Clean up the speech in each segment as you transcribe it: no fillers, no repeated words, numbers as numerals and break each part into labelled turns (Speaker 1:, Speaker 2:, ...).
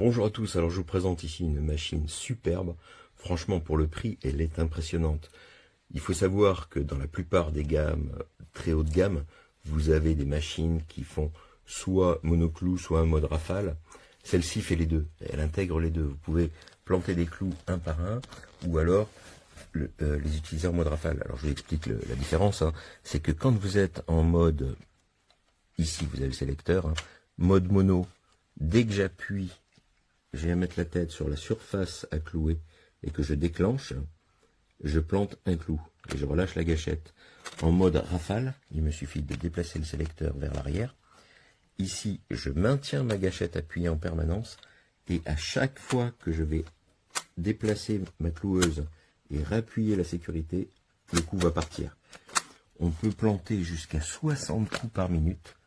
Speaker 1: Bonjour à tous, alors je vous présente ici une machine superbe. Franchement, pour le prix, elle est impressionnante. Il faut savoir que dans la plupart des gammes très haut de gamme, vous avez des machines qui font soit monoclou, soit un mode rafale. Celle-ci fait les deux, elle intègre les deux. Vous pouvez planter des clous un par un, ou alors les utiliser en mode rafale. Alors je vous explique la différence, hein. C'est que quand vous êtes en mode, ici vous avez le sélecteur, hein, mode mono, dès que j'appuie, je viens mettre la tête sur la surface à clouer et que je déclenche, je plante un clou et je relâche la gâchette. En mode rafale, il me suffit de déplacer le sélecteur vers l'arrière. Ici, je maintiens ma gâchette appuyée en permanence et à chaque fois que je vais déplacer ma cloueuse et réappuyer la sécurité, le coup va partir. On peut planter jusqu'à 60 clous par minute.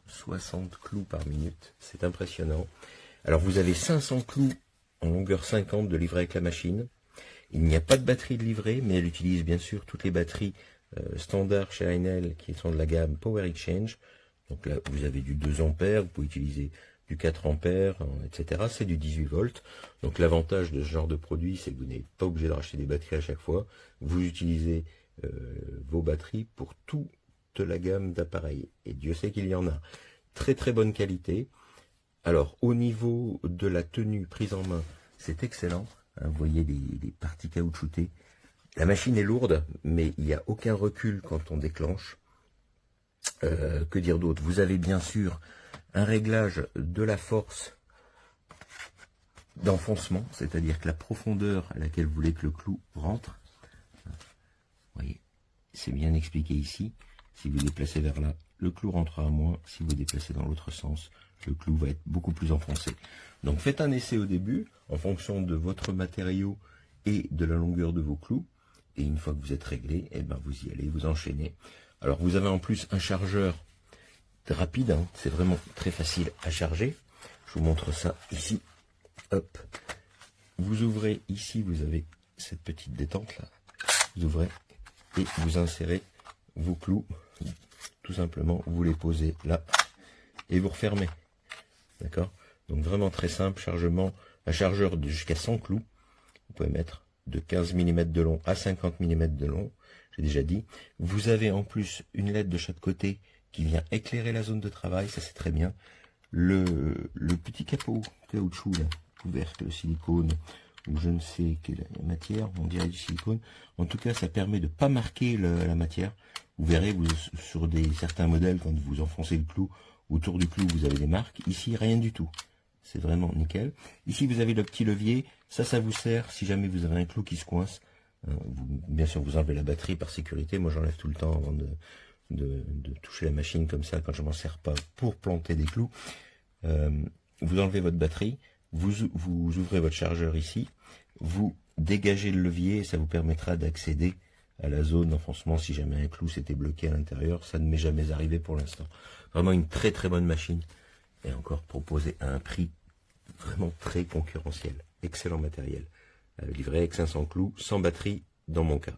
Speaker 1: 60 clous par minute, c'est impressionnant. Alors vous avez 500 clous en longueur 50 de livret avec la machine. Il n'y a pas de batterie de livret, mais elle utilise bien sûr toutes les batteries standards chez Enel qui sont de la gamme Power Exchange. Donc là, vous avez du 2 ampères, vous pouvez utiliser du 4 ampères, etc. C'est du 18 volts. Donc l'avantage de ce genre de produit, c'est que vous n'êtes pas obligé de racheter des batteries à chaque fois. Vous utilisez vos batteries pour toute la gamme d'appareils. Et Dieu sait qu'il y en a. Très très bonne qualité. Alors, au niveau de la tenue prise en main, c'est excellent. Hein, vous voyez les parties caoutchoutées. La machine est lourde, mais il n'y a aucun recul quand on déclenche. Que dire d'autre? Vous avez bien sûr un réglage de la force d'enfoncement, c'est-à-dire que la profondeur à laquelle vous voulez que le clou rentre. Vous voyez, c'est bien expliqué ici. Si vous déplacez vers là, le clou rentrera moins. Si vous déplacez dans l'autre sens, le clou va être beaucoup plus enfoncé. Donc faites un essai au début, en fonction de votre matériau et de la longueur de vos clous. Et une fois que vous êtes réglé, eh ben vous y allez, vous enchaînez. Alors vous avez en plus un chargeur rapide, hein, c'est vraiment très facile à charger. Je vous montre ça ici. Hop. Vous ouvrez ici, vous avez cette petite détente là. Vous ouvrez et vous insérez vos clous. Tout simplement, vous les posez là et vous refermez. D'accord? Donc vraiment très simple, chargement, un chargeur de jusqu'à 100 clous. Vous pouvez mettre de 15 mm de long à 50 mm de long, j'ai déjà dit. Vous avez en plus une LED de chaque côté qui vient éclairer la zone de travail, ça c'est très bien. Le petit capot caoutchouc, là, couvercle, silicone, ou je ne sais quelle matière, on dirait du silicone. En tout cas, ça permet de ne pas marquer la matière. Vous verrez, vous, sur certains modèles, quand vous enfoncez le clou, autour du clou, vous avez des marques. Ici, rien du tout. C'est vraiment nickel. Ici, vous avez le petit levier. Ça vous sert si jamais vous avez un clou qui se coince. Bien sûr, vous enlevez la batterie par sécurité. Moi, j'enlève tout le temps avant de toucher la machine comme ça, quand je m'en sers pas pour planter des clous. Vous enlevez votre batterie. Vous ouvrez votre chargeur ici. Vous dégagez le levier et ça vous permettra d'accéder à la zone d'enfoncement si jamais un clou s'était bloqué à l'intérieur. Ça ne m'est jamais arrivé pour l'instant. Vraiment une très très bonne machine. Et encore proposée à un prix vraiment très concurrentiel. Excellent matériel. Livré avec 500 clous, sans batterie dans mon cas.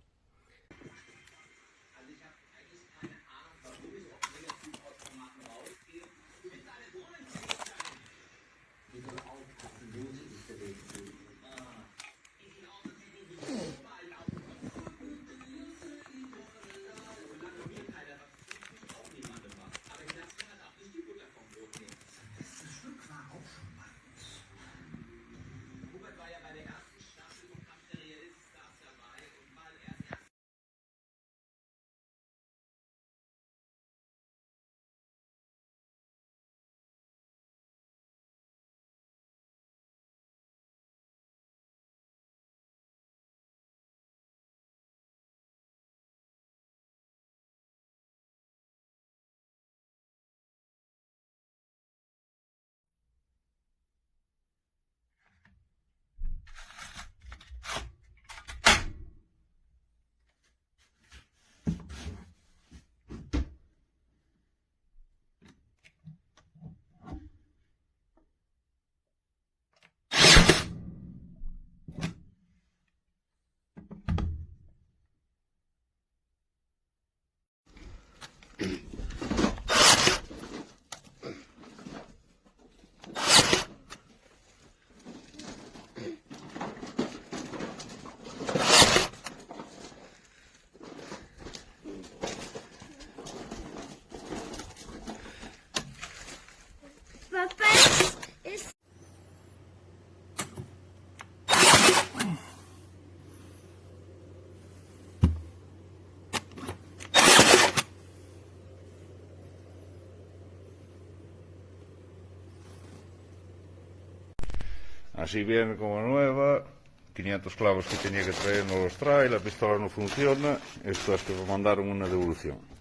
Speaker 2: Así viene como nueva. 500 clavos que tenía que traer no los trae, la pistola no funciona. Esto es que me mandaron una devolución.